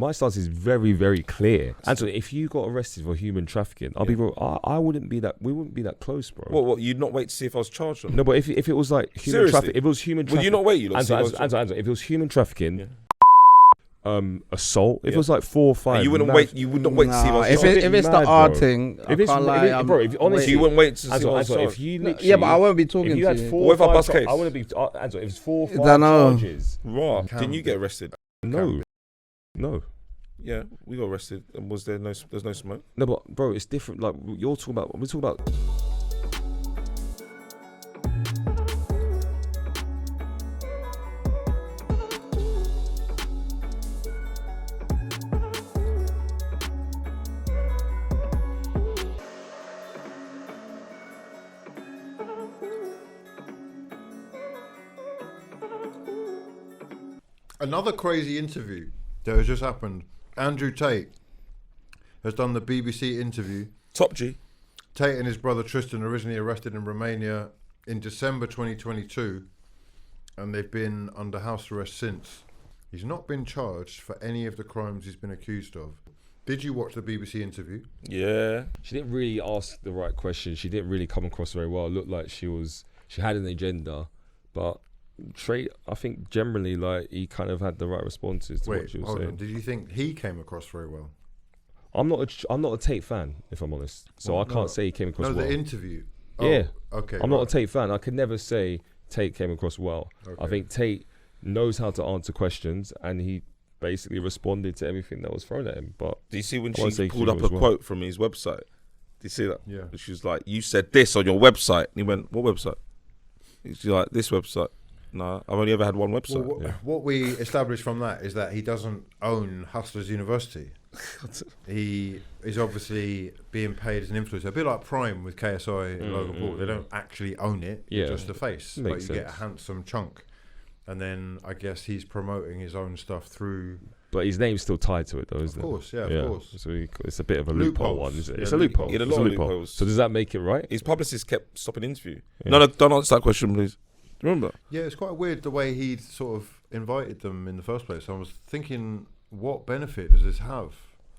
my stance is very, very clear. And so if you got arrested for human trafficking, I'll be real, I wouldn't be that, we wouldn't be that close, bro. What, you'd not wait to see if I was charged? No, but if it was like human trafficking, if it was human trafficking. Would you not wait? If it was human trafficking, assault, if it was like 4 or 5. You wouldn't wait, you would not wait to see if I was charged? If it's the art thing, I can't lie. Bro, if honestly, you wouldn't wait to see if I was charged? if you literally, yeah, but I won't be talking to you. If you had 4 what if I bust case? I wouldn't be, if it's 4 or 5 charges. Right. Didn't you get arrested? No. Yeah, we got arrested. And there's no smoke? No, but bro, it's different. Like we're talking about. Another crazy interview that has just happened. Andrew Tate has done the BBC interview. Top G. Tate and his brother Tristan originally arrested in Romania in December 2022, and they've been under house arrest since. He's not been charged for any of the crimes he's been accused of. Did you watch the BBC interview? Yeah. She didn't really ask the right question. She didn't really come across very well. It looked like she had an agenda, but I think generally, like, he kind of had the right responses to what she was saying. Did you think he came across very well? I'm not a Tate fan, if I'm honest. So I can't say he came across well. No, the interview. Yeah. Okay. I'm not a Tate fan. I could never say Tate came across well. Okay. I think Tate knows how to answer questions, and he basically responded to everything that was thrown at him. But do you see when she pulled up a quote from his website? Do you see that? Yeah. She was like, "You said this on your website," and he went, "What website?" She's like, "This website." No, I've only ever had one website. Well, what we established from that is that he doesn't own Hustlers University. He is obviously being paid as an influencer, a bit like Prime with KSI and Logan Paul. They don't actually own it, just the face, but you get a handsome chunk. And then I guess he's promoting his own stuff through. But his name's still tied to it, though, isn't it? Of course, yeah, of course. So it's a bit of a loophole one, isn't it? It's a loophole. He had a lot of loopholes. So does that make it right? His publicist kept stopping interview. Yeah. No, don't answer that question, please. Remember? Yeah, it's quite weird the way he sort of invited them in the first place. I was thinking, what benefit does this have?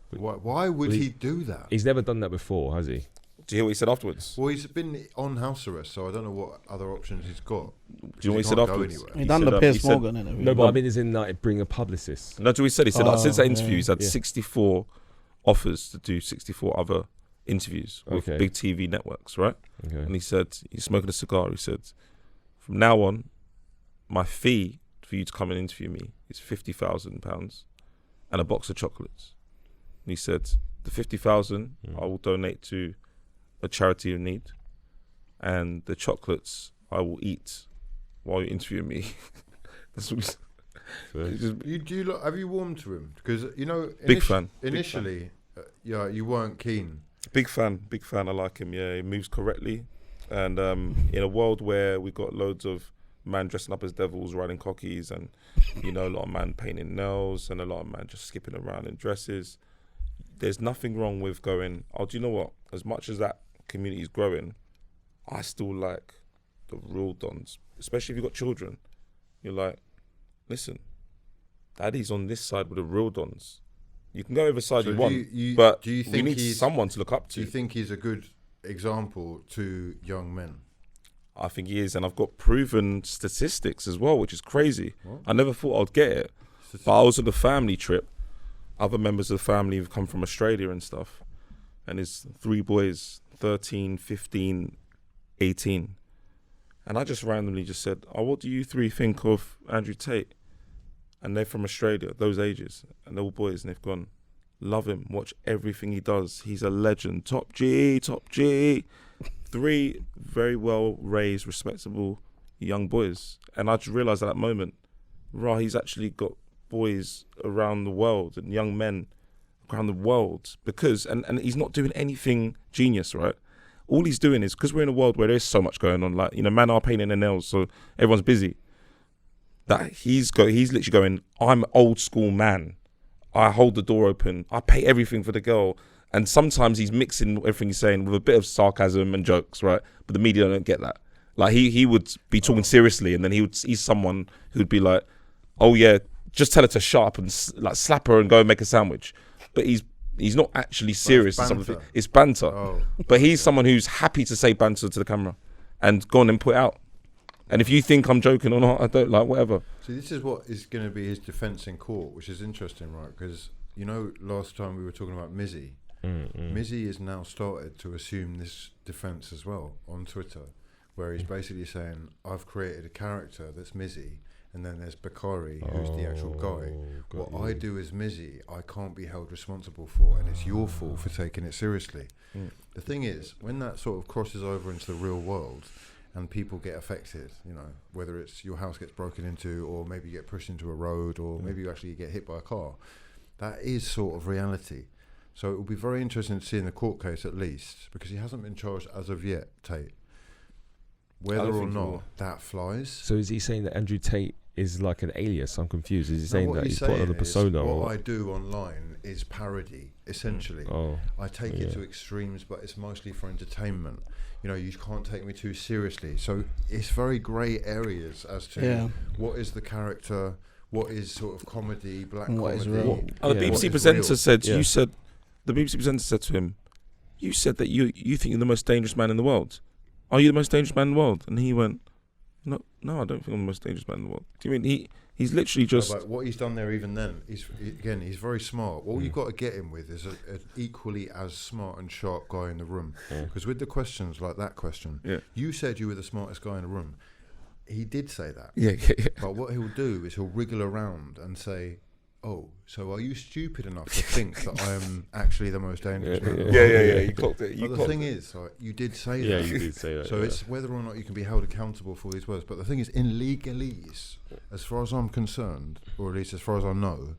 Why would he do that? He's never done that before, has he? Do you hear what he said afterwards? Well, he's been on house arrest, so I don't know what other options he's got. Do you know what he said afterwards? He done the Piers Morgan interview. No, but I mean, as in like bring a publicist. No, do he said? He said since that interview, he's had 64 offers to do 64 other interviews with big TV networks, right? Okay. And he said, he's smoking a cigar. He said, from now on, my fee for you to come and interview me is £50,000 and a box of chocolates. And he said, the 50,000 I will donate to a charity in need, and the chocolates I will eat while you're interviewing me. That's what have you warmed to him? Because big fan. Initially, you weren't keen. Big fan. I like him. Yeah, he moves correctly, and in a world where we've got loads of man dressing up as devils, riding cockies, and a lot of man painting nails, and a lot of man just skipping around in dresses. There's nothing wrong with going, oh, do you know what? As much as that community is growing, I still like the real dons, especially if you've got children. You're like, listen, daddy's on this side with the real dons. You can go over side you want, but do you think we need someone to look up to. Do you think he's a good example to young men? I think he is, and I've got proven statistics as well, which is crazy. What? I never thought I'd get it, but I was on a family trip. Other members of the family have come from Australia and stuff, and his 3 boys, 13, 15, 18. And I just randomly just said, oh, what do you 3 think of Andrew Tate? And they're from Australia, those ages, and they're all boys, and they've gone, love him, watch everything he does. He's a legend, top G. 3 very well raised, respectable young boys. And I just realised at that moment, he's actually got boys around the world and young men around the world, because and he's not doing anything genius, right? All he's doing is, because we're in a world where there's so much going on, like, men are painting their nails, so everyone's busy, that he's literally going, I'm an old school man, I hold the door open, I pay everything for the girl. And sometimes he's mixing everything he's saying with a bit of sarcasm and jokes, right? But the media don't get that. Like, he would be talking seriously, and then he's someone who'd be like, oh yeah, just tell her to shut up and like slap her and go and make a sandwich. But he's not actually serious. It's banter. Oh. But he's someone who's happy to say banter to the camera and go on and put it out. And if you think I'm joking or not, I don't like whatever. See, this is what is going to be his defence in court, which is interesting, right? Because, last time we were talking about Mizzy. Mizzy has now started to assume this defence as well on Twitter, where he's basically saying, I've created a character that's Mizzy, and then there's Bakari, who's the actual guy. What I do as Mizzy, I can't be held responsible for, and it's your fault for taking it seriously. The thing is, when that sort of crosses over into the real world, and people get affected, whether it's your house gets broken into, or maybe you get pushed into a road, or maybe you actually get hit by a car, that is sort of reality. So it will be very interesting to see in the court case, at least, because he hasn't been charged as of yet, Tate. Whether or not that flies. So is he saying that Andrew Tate is like an alias? I'm confused. Is he saying that he's put on a persona? What I do online is parody, essentially. I take it to extremes, but it's mostly for entertainment. You can't take me too seriously. So it's very grey areas as to what is the character, what is sort of comedy, black comedy. The BBC presenter said, the BBC presenter said to him, you said that you think you're the most dangerous man in the world. Are you the most dangerous man in the world? And he went, no, I don't think I'm the most dangerous man in the world. Do you mean he's literally just... But what he's done there even then, he's very smart. What you've got to get him with is an equally as smart and sharp guy in the room. Because with the questions like that question, you said you were the smartest guy in the room. He did say that. Yeah. But what he'll do is he'll wriggle around and say, oh, so are you stupid enough to think that I am actually the most dangerous man? Yeah. You clocked it. But the thing is, you did say that. Yeah, you did say that. So it's whether or not you can be held accountable for these words. But the thing is, in legalese, as far as I'm concerned, or at least as far as I know,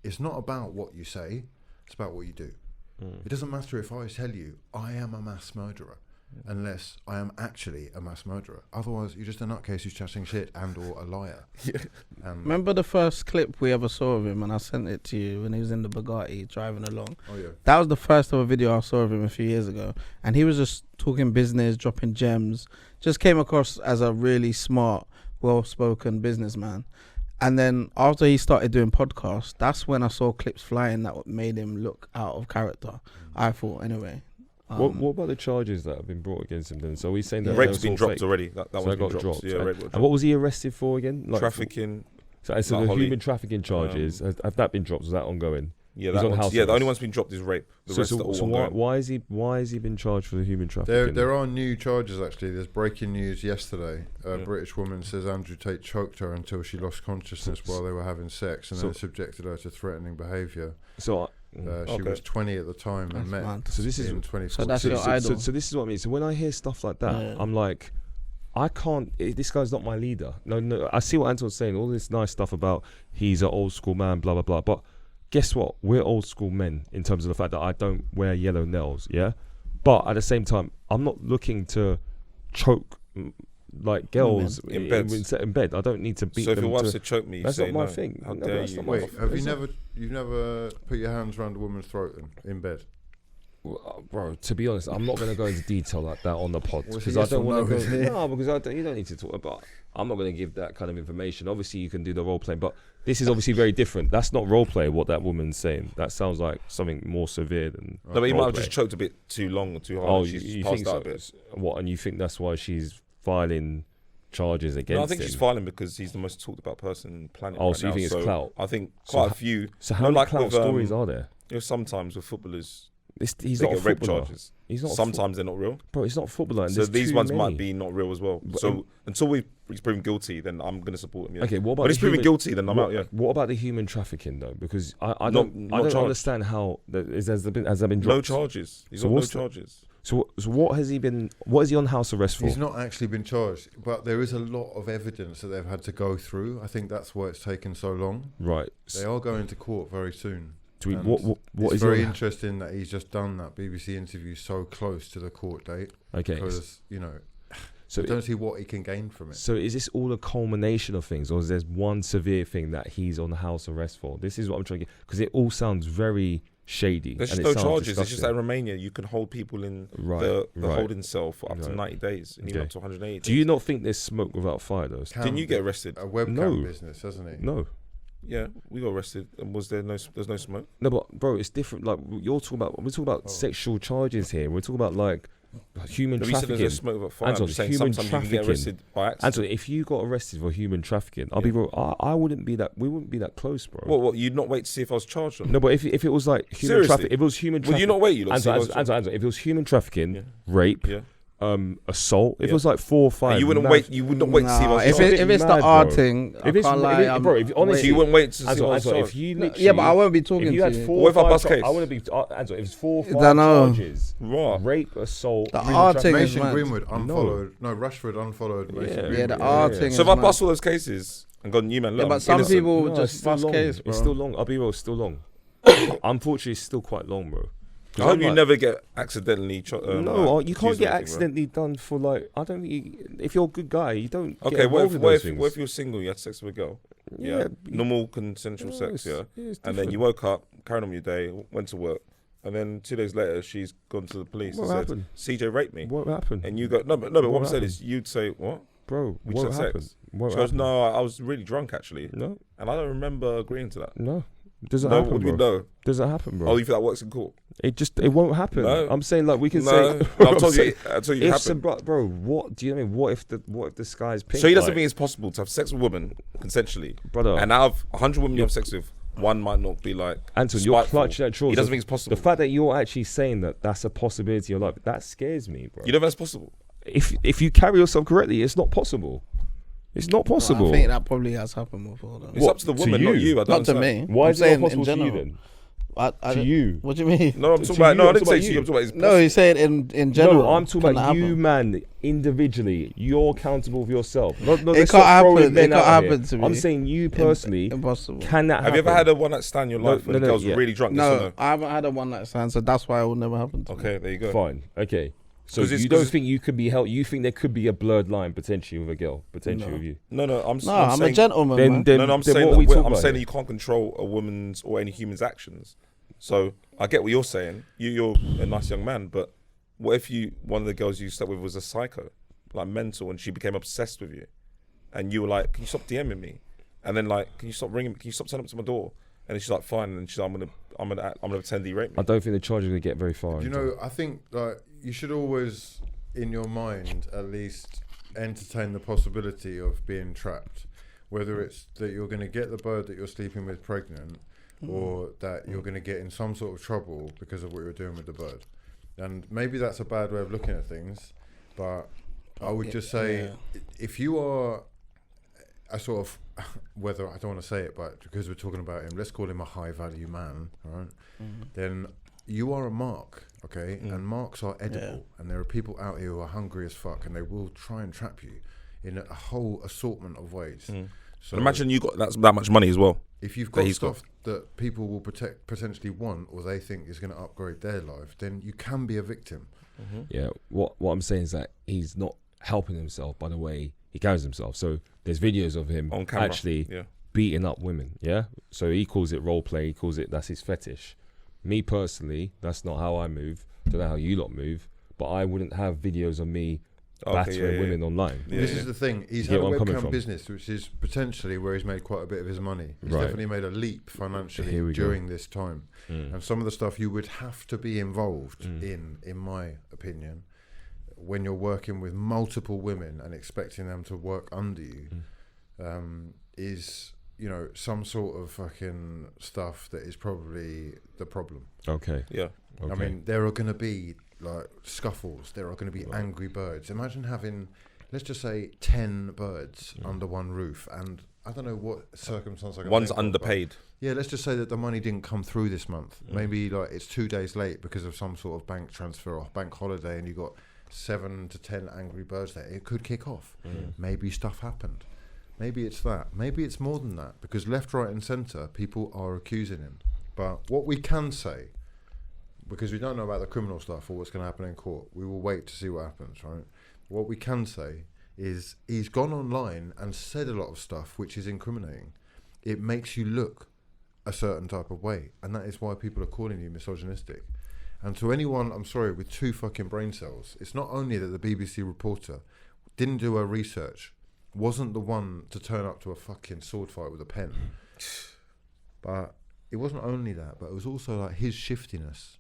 it's not about what you say, it's about what you do. It doesn't matter if I tell you I am a mass murderer, unless I am actually a mass murderer. Otherwise, you're just a nutcase who's chatting shit and or a liar. Remember the first clip we ever saw of him, and I sent it to you when he was in the Bugatti driving along? Oh yeah. That was the first ever video I saw of him a few years ago, and he was just talking business, dropping gems. Just came across as a really smart, well-spoken businessman. And then after he started doing podcasts, that's when I saw clips flying that made him look out of character. I thought, anyway. What about the charges that have been brought against him then? So he's saying that rape's been dropped already. That one's been dropped. Yeah, rape got dropped. And what was he arrested for again? Like trafficking. So the human trafficking charges, have that been dropped? Was that ongoing? Yeah, the only one's been dropped is rape. The rest are all ongoing. Why has he been charged for the human trafficking? There are new charges actually. There's breaking news yesterday. A British woman says Andrew Tate choked her until she lost consciousness while they were having sex, and then subjected her to threatening behaviour. She was 20 at the time and met. Mad. So this is in 2014. So that's your idol. So this is what I mean. So when I hear stuff like that, I'm like, I can't. This guy's not my leader. No. I see what Anton's saying. All this nice stuff about he's an old school man, blah blah blah. But guess what? We're old school men in terms of the fact that I don't wear yellow nails. Yeah, but at the same time, I'm not looking to choke like girls in bed. I don't need to beat them. So if he wants to choke me, that's not my thing. How dare you? Wait, have you never put your hands around a woman's throat in bed? Bro, to be honest, I'm not going to go into detail like that on the pod because I don't want to go. No, because you don't need to talk about. I'm not going to give that kind of information. Obviously, you can do the role playing, but this is obviously very different. That's not role play. What that woman's saying. That sounds like something more severe than. No, but he might have just choked a bit too long or too hard. Oh, you think so? What? And you think that's why she's filing charges against him? No, I think she's filing because he's the most talked about person on the planet. Oh, so you think it's clout? I think quite a few. So how many clout stories are there? Sometimes with footballers. He's not a rape charges. He's not. Sometimes they're not real. Bro, he's not a footballer. So these ones might be not real as well. So until he's proven guilty, then I'm going to support him. Yeah. Okay, what about? But he's proven guilty, then I'm out. Yeah. What about the human trafficking though? Because I don't understand how has there been dropped? No charges. He's on no charges. So what has he been? What is he on house arrest for? He's not actually been charged, but there is a lot of evidence that they've had to go through. I think that's why it's taken so long. Right. They are going to court very soon. What it's is very interesting that he's just done that BBC interview so close to the court date. Okay. Because so I don't see what he can gain from it. So is this all a culmination of things, or is there one severe thing that he's on house arrest for? This is what I'm trying to get, because it all sounds very shady. There's just no charges. It's just that in Romania you can hold people in the holding cell for up to 90 days and even up to 180 days. Do you not think there's smoke without fire though? Didn't you get arrested? A webcam business, hasn't he? No. Yeah, we got arrested. And there's no smoke? No, but bro, it's different. Like we're talking about sexual charges here. We're talking about like human No, you said trafficking. there's smoke about fire. Anton, I'm just saying human sometimes you can get arrested by accident. Anton, if you got arrested for human trafficking, I'll be real. I wouldn't be that. We wouldn't be that close, bro. What? You'd not wait to see if I was charged? Or No, but if it was like human trafficking, if it was human trafficking, would you not wait? Anton, if it was human trafficking, rape, assault. If Yeah. it was like 4 or 5, And you wouldn't wait. You would not wait to see if I was If charged. it's Mad, the bro. R thing, I If it's can't lie. I'm bro, if honestly, So you wouldn't wait to see if I was Anton, charged. if you literally, yeah, but I won't be talking if you to had you. 4 What if I or 5 bust case? I wouldn't be. Anton, if it's 4 or 5 Dunno. charges, Right. rape, assault, The human R trafficking. thing is Mason mad. Greenwood unfollowed. No, Rashford unfollowed Mason Yeah. Greenwood. Yeah, the R thing So is if I mad. bust all those cases and gone, you man, Yeah, look, but I'm some innocent. people No, just it's still bust long. case, bro. It's still long. I'll be real, it's still long. Unfortunately, it's still quite long, bro. I hope you like- never get accidentally. No, you can't accused get of anything, accidentally done for like. I don't think. If you're a good guy, you don't. bro. get Okay, what involved if, in what, those if, things. what if you're single, you had sex with a girl? Yeah. Normal consensual sex, yeah. It's And then you woke up, carried on with your day, went to work, and then 2 days later, she's gone to the police What and said, happened? CJ raped me. What happened? And you go, no, but what I'm What saying happened? is, you'd say, what? Bro, We what just had happened? sex. What She goes, happened? no, I was really drunk actually, No, and I don't remember agreeing to that. no. Doesn't No, happen, what do you bro. know? Doesn't happen, bro. Oh, you think that works in court? It won't happen. No. I'm saying like we can No, say. I I'm told saying, you. I told you it if happened. some, bro, what do you know? What I mean? What if the sky's pink? So he doesn't like, think it's possible to have sex with a woman consensually, brother. and out of 100 women you have sex with, one might not be like Anton, you're spiteful. clutching at straws. He doesn't think it's possible. The fact that you're actually saying that that's a possibility in your life, that scares me, bro. You know that's possible. If you carry yourself correctly, it's not possible. It's not possible. I think that probably has happened before. Though. It's up to the woman, not you. I don't Not to understand. me. Why I'm is it saying not possible in to you general. then? I To don't- you? What do you mean? No, I'm To talking about. you, No, I I'm didn't say talking to you. I'm about talking about. It's No, he said in general. No, I'm talking Can about it you, happen? man, individually. You're accountable for yourself. No, It let's can't not throw happen. men It can't out here. happen to me. I'm saying you personally. Impossible. Can that happen? Have you ever had a one night stand in your life when the girl's yeah. really drunk? Yes or No, I haven't had a one night stand, so that's why it will never happen to me. Okay, there you go. Fine. Okay. So 'Cause it's- you 'cause don't it's- think you could be held? You think there could be a blurred line potentially with a girl, potentially No. with you? No, I'm No, I'm a saying, gentleman, Then- man. then- No, I'm then saying what are we that talking I'm about saying that here? you can't control a woman's or any human's actions. So I get what you're saying. You're a nice young man, but what if one of the girls you slept with was a psycho, like mental, and she became obsessed with you, and you were like, "Can you stop DMing me?" And then like, "Can you stop ringing me? Can you stop turning up to my door?" And then she's like, "Fine." And she's like, I'm gonna pretend you raped me. I don't think the charge is gonna get very far. You know, I think like you should always, in your mind, at least entertain the possibility of being trapped. Whether it's that you're going to get the bird that you're sleeping with pregnant, or that you're going to get in some sort of trouble because of what you're doing with the bird. And maybe that's a bad way of looking at things, but I would just say if you are a sort of, whether I don't want to say it, but because we're talking about him, let's call him a high value man, all right? Then you are a mark, okay? And marks are edible, and there are people out here who are hungry as fuck, and they will try and trap you in a whole assortment of ways. So And imagine you got that much money as well. if you've that got he's stuff that people will potentially want, or they think is going to upgrade their life, then you can be a victim. Yeah. What I'm saying is that he's not helping himself by the way he carries himself. So there's videos of him On camera, actually yeah. beating up women. Yeah. So he calls it role play. He calls it that's his fetish. Me personally, that's not how I move. Don't know how you lot move, but I wouldn't have videos of me battering women online. Yeah, This yeah. is the thing. He's You had get a where I'm coming webcam from? business, which is potentially where he's made quite a bit of his money. He's Right. definitely made a leap Here financially we go. during this time. And some of the stuff you would have to be involved in my opinion, when you're working with multiple women and expecting them to work under you, is, you know, some sort of fucking stuff that is probably the problem. Okay. Yeah. Okay. I mean, there are going to be like scuffles. There are going to be angry birds. Imagine having, let's just say, 10 birds under one roof, and I don't know what circumstance I can One's think of, but underpaid. yeah, let's just say that the money didn't come through this month. Maybe like it's 2 days late because of some sort of bank transfer or bank holiday, and you got 7 to 10 angry birds there. It could kick off. Maybe stuff happened. Maybe it's that. Maybe it's more than that, because left, right, and centre, people are accusing him. But what we can say, because we don't know about the criminal stuff or what's going to happen in court, we will wait to see what happens, right? What we can say is he's gone online and said a lot of stuff which is incriminating. It makes you look a certain type of way, and that is why people are calling you misogynistic. And to anyone, I'm sorry, with 2 fucking brain cells, it's not only that the BBC reporter didn't do her research, wasn't the one to turn up to a fucking sword fight with a pen. But it wasn't only that, but it was also like his shiftiness,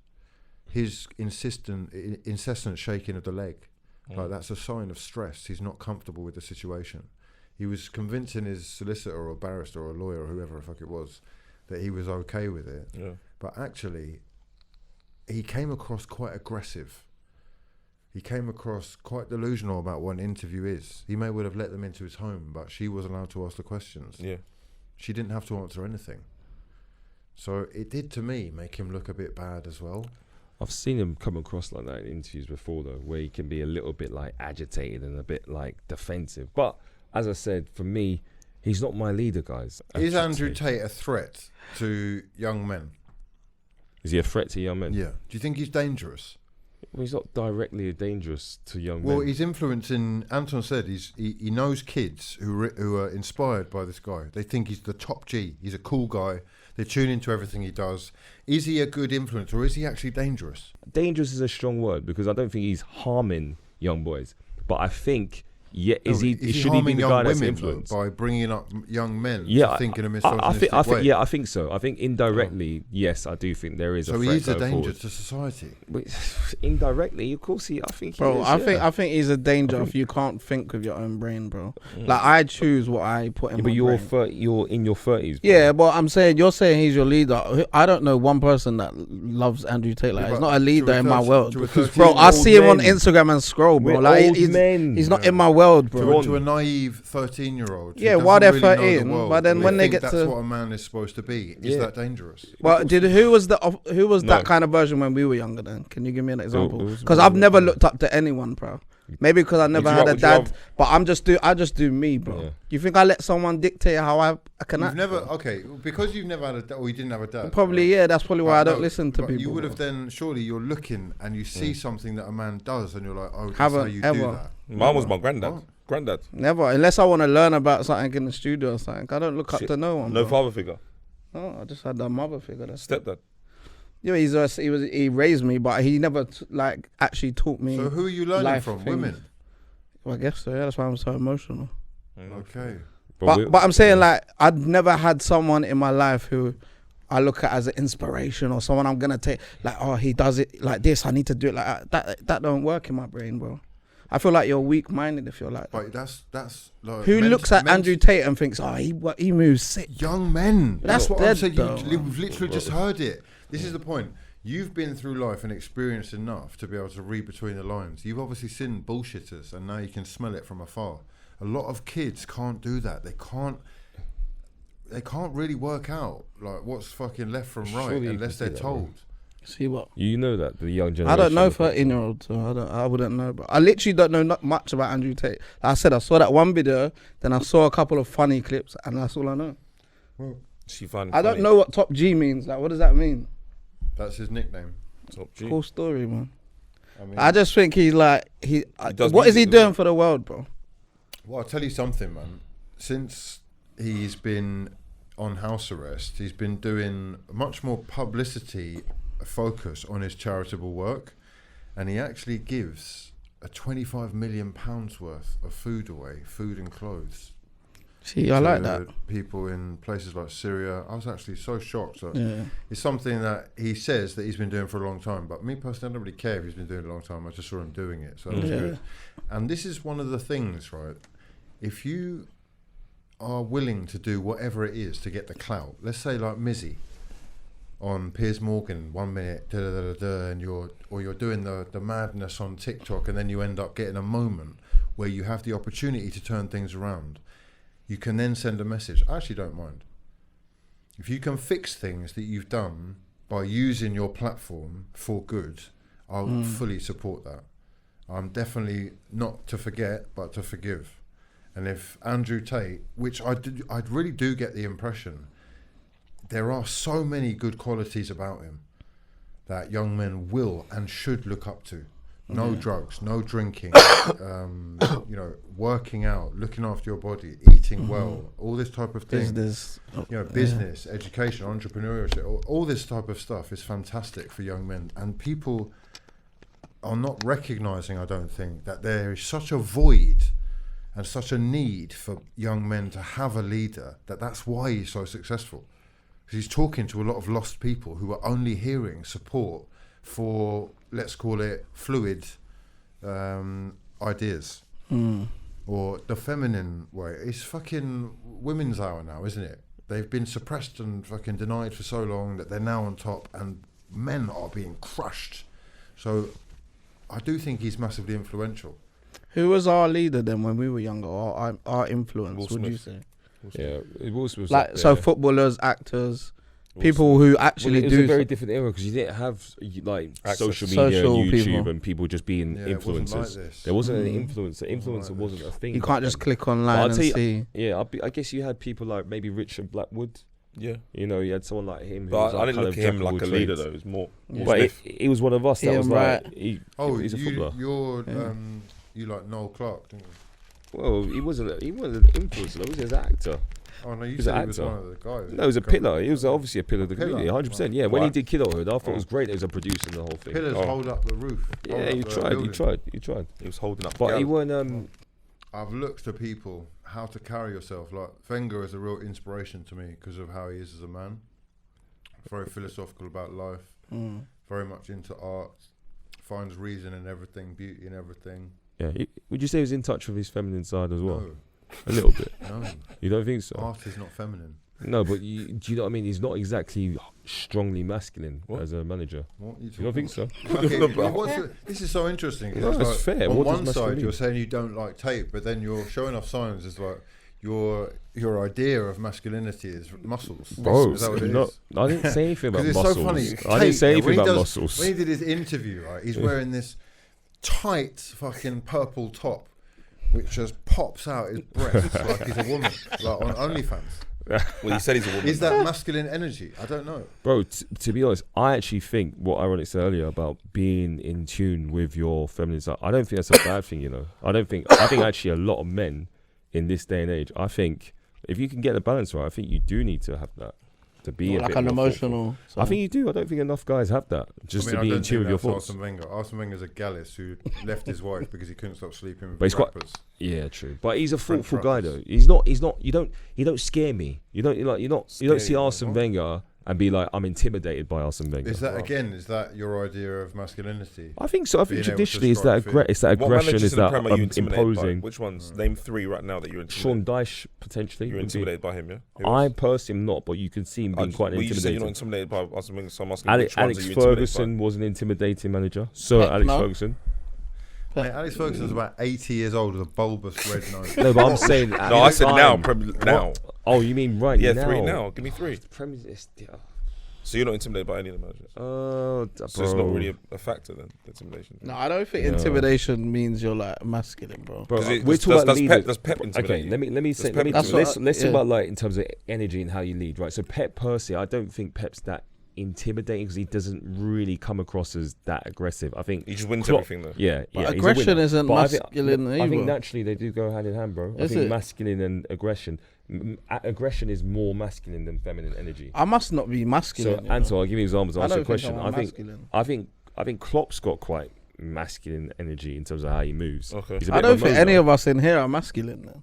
his incessant shaking of the leg. Like that's a sign of stress. He's not comfortable with the situation. He was convincing his solicitor or barrister or lawyer or whoever the fuck it was that he was okay with it. Yeah. But actually, he came across quite aggressive. He came across quite delusional about what an interview is. He may well have let them into his home, but she was allowed to ask the questions. Yeah. She didn't have to answer anything. So it did, to me, make him look a bit bad as well. I've seen him come across like that in interviews before, though, where he can be a little bit like agitated and a bit like defensive. But as I said, for me, he's not my leader, guys. Is Andrew Tate a threat to young men? Is he a threat to young men? Yeah. Do you think he's dangerous? Well, he's not directly dangerous to young men. Well, he's influencing. Anton said he knows kids who are inspired by this guy. They think he's the top G. He's a cool guy. They tune into everything he does. Is he a good influence or is he actually dangerous? Dangerous is a strong word because I don't think he's harming young boys. But I think, should he be the guy that's influenced? By bringing up young men to think in a misogynistic way? Yeah, I think so. I think indirectly, yes, I do think there is a threat. So he's a danger to society. Indirectly, of course, I think he is. I think he's a danger if you can't think with your own brain, bro. Like, I choose what I put in my brain. But you're in your 30s. Bro. Yeah, but I'm saying, you're saying he's your leader. I don't know one person that loves Andrew Tate. Like, he's not a leader in my world. Bro, I see him on Instagram and scroll, bro. Like, he's not in my world, bro. To a naive 13-year-old. Yeah, while they're 13, but then when they get that's to... That's what a man is supposed to be. Is that dangerous? Well, who was that kind of version when we were younger then? Can you give me an example? Because I've never looked up to anyone, bro. Maybe because I never had a dad, but I just do me, bro. Yeah. You think I let someone dictate how I can act? Because you've never had a dad, or you didn't have a dad. Probably, right? Yeah, that's probably why I don't listen to people. You would have then, surely you're looking and you see something that a man does and you're like, oh, that's how you do that. Mine was my granddad. Granddad. Never, unless I want to learn about something in the studio or something. I don't look up to no one. No father figure. Oh, I just had a mother figure. Stepdad. Yeah, he raised me, but he never actually taught me. So who are you learning from? Things. Women. Well, I guess so. Yeah, that's why I'm so emotional. Okay. But I'm saying I'd never had someone in my life who I look at as an inspiration or someone I'm gonna take he does it like this. I need to do it like that. That don't work in my brain, bro. I feel like you're weak-minded if you're like that. But that's like who looks at Andrew Tate and thinks, he moves sick. Young men. That's what I'm saying. We've literally just heard it. This is the point. You've been through life and experienced enough to be able to read between the lines. You've obviously seen bullshitters, and now you can smell it from afar. A lot of kids can't do that. They can't really work out like what's fucking left from right unless they're told. See what? You know that the young generation. I don't know 13-year-olds, so I wouldn't know. But I literally don't know much about Andrew Tate. Like I said, I saw that one video, then I saw a couple of funny clips, and that's all I know. Well, I don't know what top G means. Like, what does that mean? That's his nickname. Top G. Cool story, man. I just think he's what is he doing for the world, bro? Well, I'll tell you something, man. Since he's been on house arrest, he's been doing much more publicity focus on his charitable work, and he actually gives a £25 million worth of food away, food and clothes. See, I like that. People in places like Syria. I was actually so shocked. So it's something that he says that he's been doing for a long time, but me personally, I don't really care if he's been doing it a long time. I just saw him doing it, so it was good. And this is one of the things, right? If you are willing to do whatever it is to get the clout, let's say like Mizzy on Piers Morgan 1 minute, and you're doing the madness on TikTok, and then you end up getting a moment where you have the opportunity to turn things around. You can then send a message. I actually don't mind. If you can fix things that you've done by using your platform for good, I'll fully support that. I'm definitely not to forget, but to forgive. And if Andrew Tate, which I really do get the impression, there are so many good qualities about him that young men will and should look up to. No drugs, no drinking, working out, looking after your body, eating well, all this type of thing. Business, education, entrepreneurship, all this type of stuff is fantastic for young men. And people are not recognizing, I don't think, that there is such a void and such a need for young men to have a leader, that's why he's so successful. He's talking to a lot of lost people who are only hearing support for, let's call it, fluid ideas. Or the feminine way. It's fucking women's hour now, isn't it? They've been suppressed and fucking denied for so long that they're now on top, and men are being crushed. So I do think he's massively influential. Who was our leader then when we were younger? Our influence, would you say? Yeah, Will Smith was Like, so footballers, actors, people who actually it was do. a very different era because you didn't have like Access. social media, Social and YouTube, people. and people just being Yeah, it wasn't like influencers. this. There wasn't any influencer. Influencer like wasn't a thing. You back can't just then. click But online I'll and tell you- see. Yeah, I guess you had people like maybe Richard Blackwood. Yeah. You know, you had someone like him. Who But was I like didn't kind look of at him jack of like a all leader trades. though. It was more. But he was one of us. That Ian was Wright. like he's a You, footballer. you like Noel Clark, didn't you? Well, he wasn't an influencer. Though. He was an actor. Oh no, you He's said an he was actor. one of the guys. No, he was a pillar. He was obviously a pillar of the Pillar? community, 100%. Yeah, Right. when he did Kidulthood, I thought Oh. it was great that he was a producer in the whole thing. Pillars hold up the roof. Yeah, hold he up the tried, building. he tried. He was holding up. But he Gal. weren't, I've looked to people how to carry yourself. Like Wenger is a real inspiration to me because of how he is as a man. Very philosophical about life. Very much into art. Finds reason in everything, beauty in everything. yeah. Would you say he was in touch with his feminine side as well? No, A little bit. no. You don't think so? Art is not feminine. No, but do you know what I mean? He's not exactly strongly masculine as a manager. What You don't think so? Okay, this is so interesting. 'Cause No, it's it's like, fair. On What does one masculine side, mean? you're saying you don't like Tate, but then you're showing off signs as like your idea of masculinity is muscles. Bro, Is that what it no, is? I didn't say anything about 'Cause it's muscles. so funny. I Tate, didn't say yeah, anything when he about does- muscles. When he did his interview, right, he's wearing this tight fucking purple top, which just pops out his breasts like he's a woman, like on OnlyFans. Well, he said he's a woman. Is that masculine energy? I don't know. Bro, to be honest, I actually think what Ironik said earlier about being in tune with your feminine side, I don't think that's a bad thing, you know. I think actually a lot of men in this day and age, I think if you can get the balance right, I think you do need to have that. To be a Like bit an more thoughtful. emotional. I think you do. I don't think enough guys have that. Just I mean, to be I in don't tune with think your that's thoughts. Arsene Wenger. Arsene Wenger's a gallus who left his wife because he couldn't stop sleeping with But he's quite- rappers. Yeah, true. But he's a French thoughtful guy rappers. though. He's not. You don't scare me. You don't Scare see you, Arsene what? Wenger and be like, I'm intimidated by Arsene Wenger. Is that your idea of masculinity? I think so. I think being able to traditionally it's strike that fear? it's that What aggression, managers is in the that Prem are you intimidated by? imposing. Which ones? Name three right now that you're Sean intimidated. Dyche potentially. You're would be- intimidated by him, yeah? Who I else? personally am not, but you can see him being quite well, you said you're not intimidating. intimidated by Arsene Wenger, so I'm asking Alex which ones are you Ferguson intimidated was an intimidating manager. Sir Pep, Alex no? Ferguson. Mate, Alex Ferguson's about 80 years old with a bulbous red nose. No, but I'm saying. by? at No, I the said time- now. Now. Oh, you mean right Yeah, now? three now. Give me three. Premier, it's, So you're not intimidated by any of the managers? oh, So it's not really a factor then, intimidation. No, I don't think No. intimidation means you're like masculine, bro. Bro, 'Cause it- we're does- talking about does leaders. Pep- does Pep intimidate Okay, you? let me say. Pep That's Let's what talk yeah. about like in terms of energy and how you lead, right? So Pep personally, I don't think Pep's that intimidating because he doesn't really come across as that aggressive. I think He just wins Klopp- everything though. Yeah, But yeah. he's a aggression winner. isn't But I think- masculine I think either. naturally they do go hand in hand, bro. I Is think it? masculine and aggression. Aggression is more masculine than feminine energy. I must not be So, masculine. you Anton, know. I'll give you examples. I Answer don't your question. think I'm masculine. I think Klopp's got quite masculine energy in terms of how he moves. Okay. He's a I bit don't of a think moaner. any of us in here are masculine. Then.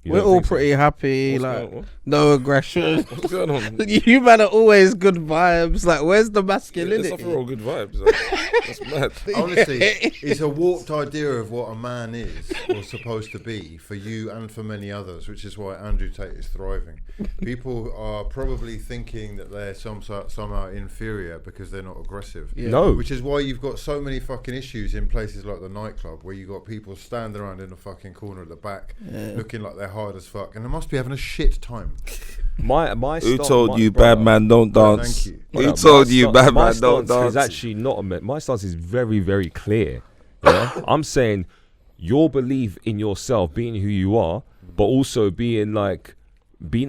You We're don't all think so? pretty happy, What's like going on? no aggression. What's going on? You man are always good vibes. Like, where's the It's masculinity? not for all good vibes. That's mad. Honestly, it's a warped idea of what a man is or supposed to be for you and for many others, which is why Andrew Tate is thriving. People are probably thinking that they're somehow inferior because they're not aggressive. Yeah. No. Which is why you've got so many fucking issues in places like the nightclub where you got people standing around in the fucking corner at the back looking like they're hard as fuck and they must be having a shit time. My Who start- told my- you brother, bad man don't Brother, dance? thank you. Who brother, told my you stance- bad my man don't stance is dance? actually not my stance is very, very clear. Yeah? I'm saying your belief in yourself, being who you are, but also being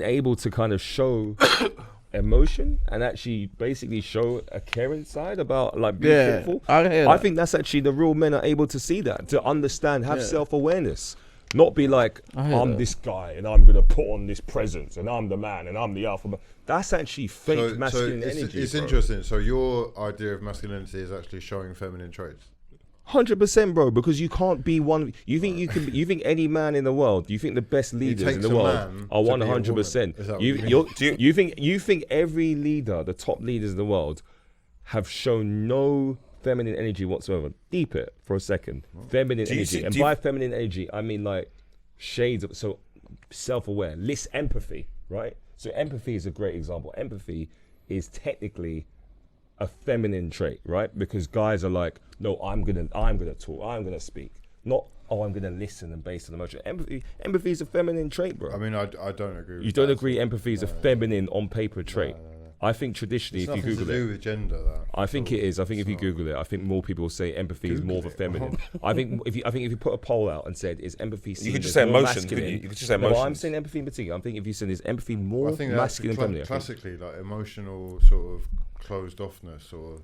able to kind of show emotion and actually basically show a caring side about like being Yeah, thoughtful. I hear I that. think that's actually the real men are able to see that, to understand, have Yeah. self-awareness. Not be like, I hear I'm that. this guy and I'm going to put on this presence and I'm the man and I'm the alpha. That's actually fake masculine energy. It's bro. interesting. So your idea of masculinity is actually showing feminine traits. 100%, bro. Because you can't be one. You think you can? You think any man in the world? You think the best leaders in the world are 100%? You think every leader, the top leaders in the world, have shown no feminine energy whatsoever? Deep it for a second. Feminine energy, and by feminine energy, I mean like shades of self-aware, empathy, right? So empathy is a great example. Empathy is technically a feminine trait, right? Because guys are like, no, I'm gonna talk, I'm gonna speak, not I'm gonna listen and base on emotion. Empathy is a feminine trait, bro. I mean, I don't agree. You don't agree? Empathy is a feminine on paper trait. No. I think traditionally, if you Google to do with gender, though. I think it is. I think if you Google it, I think more people will say empathy is more of a feminine. I think if you put a poll out and said, is empathy seen you could just as say more emotions, masculine? you could just say emotions. No, I'm saying empathy in particular. I'm thinking if you said, is empathy more masculine than feminine? Classically, like emotional sort of closed offness, or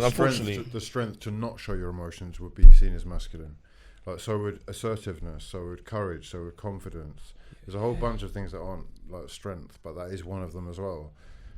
unfortunately, the strength to not show your emotions would be seen as masculine. Like, so would assertiveness, so would courage, so would confidence. There's a whole bunch of things that aren't like strength, but that is one of them as well.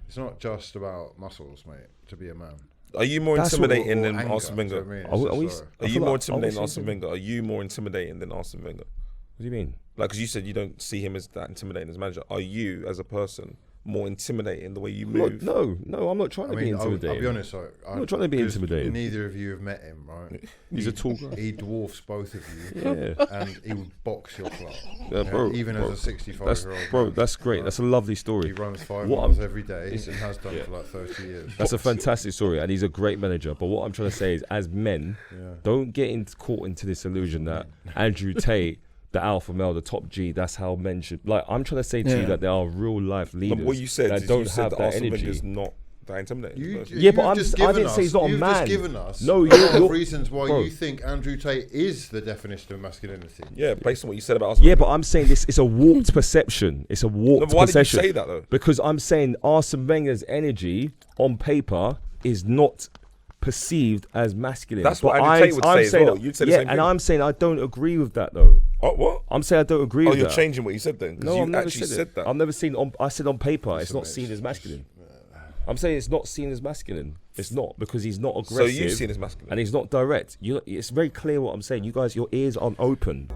It's not just about muscles, mate, to be a man. Are you more intimidating than Arsene Wenger? Are you more intimidating than Arsene Wenger? Are you more intimidating than Arsene Wenger? What do you mean? Like, because you said you don't see him as that intimidating as a manager. Are you, as a person, more intimidating the way you move? No, I'm not trying to be intimidating. I'll be honest, I'm not trying to be intimidating. Neither of you have met him, right? He's a tall guy. He dwarfs both of you, and he would box your club. Bro, even as a 65-year-old. Bro, that's great. That's a lovely story. He runs 5 miles every day and has done for like 30 years. That's a fantastic story, and he's a great manager. But what I'm trying to say is, as men, don't get caught into this illusion that Andrew Tate, the alpha male, the top G, that's how men should. Like, I'm trying to say to you that there are real life leaders. But what you said that is don't you said have that that Arsene energy. Wenger's not that intimidating. But I didn't say he's not a man. You've just given us reasons why you think Andrew Tate is the definition of masculinity. Yeah, based on what you said about Arsene Wenger. But I'm saying this is a warped perception. It's a warped why perception. Did you say that though? Because I'm saying Arsene Wenger's energy on paper is not perceived as masculine. That's what Andrew Tate would say as well. You'd say the same thing. And I'm saying I don't agree with that though. Oh, what? I'm saying I don't agree with that. Oh, you're changing what you said then? No, I've never said that. I've never seen I said on paper it's not seen as masculine. I'm saying it's not seen as masculine. It's not, because he's not aggressive. So you've seen as masculine. And he's not direct. It's very clear what I'm saying. You guys, your ears aren't open.